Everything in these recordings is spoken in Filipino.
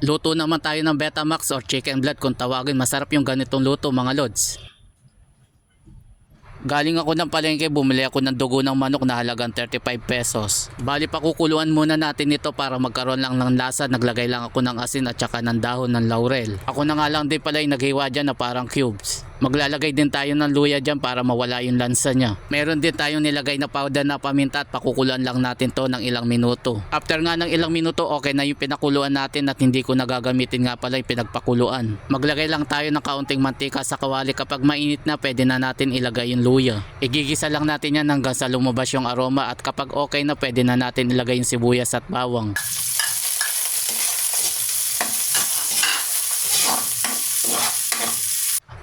Luto naman tayo ng Betamax or chicken blood kung tawagin. Masarap yung ganitong luto mga lods. Galing ako ng palengke, bumili ako ng dugo ng manok na halagang 35 pesos. Bali pakukuluan muna natin ito para magkaroon lang ng lasa. Naglagay lang ako ng asin at saka ng dahon ng laurel. Ako na nga lang din pala yung naghiwa dyan na parang cubes. Maglalagay din tayo ng luya dyan para mawala yung lansa niya. Meron din tayong nilagay na powder na paminta at pakukuluan lang natin to ng ilang minuto. After nga ng ilang minuto, okay na yung pinakuluan natin at hindi ko nagagamitin nga pala yung pinagpakuluan. Maglagay lang tayo ng kaunting mantika sa kawali. Kapag mainit na, pwede na natin ilagay yung luya. Igigisa lang natin yan hanggang sa lumabas yung aroma at kapag okay na, pwede na natin ilagay yung sibuyas at bawang.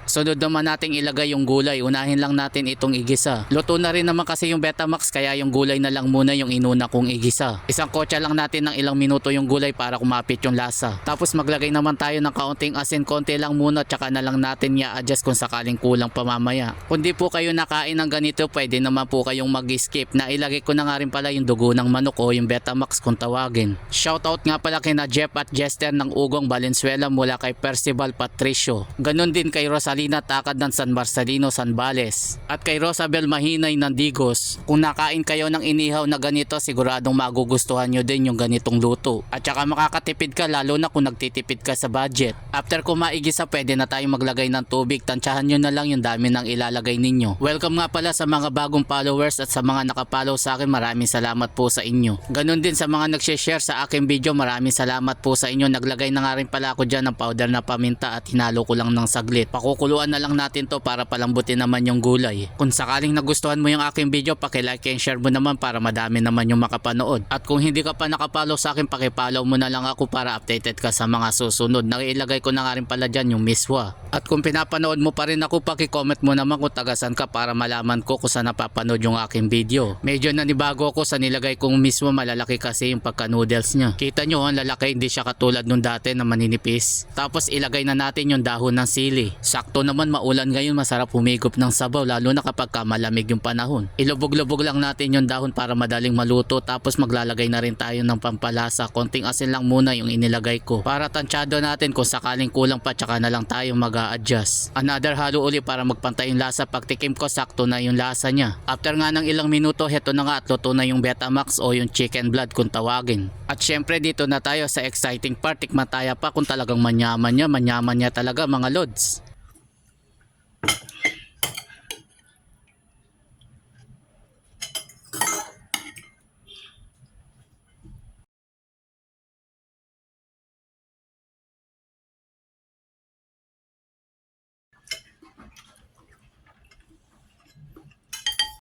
Sunod naman nating ilagay yung gulay. Unahin lang natin itong igisa. Luto na rin naman kasi yung Betamax kaya yung gulay na lang muna yung inuna kong igisa. Isang kotsa lang natin ng ilang minuto yung gulay para kumapit yung lasa. Tapos maglagay naman tayo ng kaunting asin, konti lang muna, tsaka na lang natin i-adjust kung sakaling kulang pa mamaya. Kung di po kayo nakain ng ganito, pwede naman po kayong mag-skip. Na ilagay ko na nga rin pala yung dugo ng manok o yung Betamax kung tawagin. Shoutout nga pala kina Jeff at Jester ng Ugong Valenzuela mula kay Percival Patricio. Ganon din kay Rosalina Takad ng San Marcelino, Zambales. At kay Rosabel Mahinay ng Digos. Kung nakain kayo ng inihaw na ganito, siguradong magugustuhan nyo din yung ganitong luto. At saka makakatipid ka lalo na kung nagtitipid ka sa budget. After kung maigisa, pwede na tayong maglagay ng tubig. Tansyahan nyo na lang yung dami ng ilalagay ninyo. Welcome nga pala sa mga bagong followers at sa mga nakapollow sa akin, maraming salamat po sa inyo. Ganon din sa mga nag-share sa aking video, maraming salamat po sa inyo. Naglagay na nga rin pala ako dyan ng powder na paminta at hinalo ko lang ng saglit. Pakukuluan na lang natin to para palambutin naman yung gulay. Kung sakaling nagustuhan mo yung aking video, paki-like and share mo naman para madami naman yung makapanood. At kung hindi ka pa nakapollow sa akin, paki-follow mo na lang ako para updated ka sa mga susunod. Nailagay ko na nga rin pala dyan yung miswa. At kung pinapanood mo pa rin ako, paki-comment mo naman kung tagasan ka para malaman ko kung saan napapanood yung aking video. Medyo nanibago ako sa nilagay kong miswa, malalaki kasi yung pagka-noodles niya. Kita nyo, ang lalaki, hindi siya katulad nung dati na maninipis. Tapos ilagay na natin yung dahon ng sili. Sakto naman maulan ngayon, masarap humigop ng sabaw lalo na kapag malamig yung panahon. Ilubog-lubog lang natin yung dahon para madaling maluto. Tapos maglalagay na rin tayo ng pampalasa. Konting asin lang muna yung inilagay ko para tansyado natin kung sakaling kulang pa, tsaka na lang tayo mag-a-adjust. Another halo uli para magpantay yung lasa. Pagtikim ko, sakto na yung lasa niya. After nga ng ilang minuto, heto na nga at luto na yung Betamax o yung chicken blood kung tawagin. At syempre dito na tayo sa exciting part. Tikman tayo pa kung talagang manyaman niya talaga mga lods.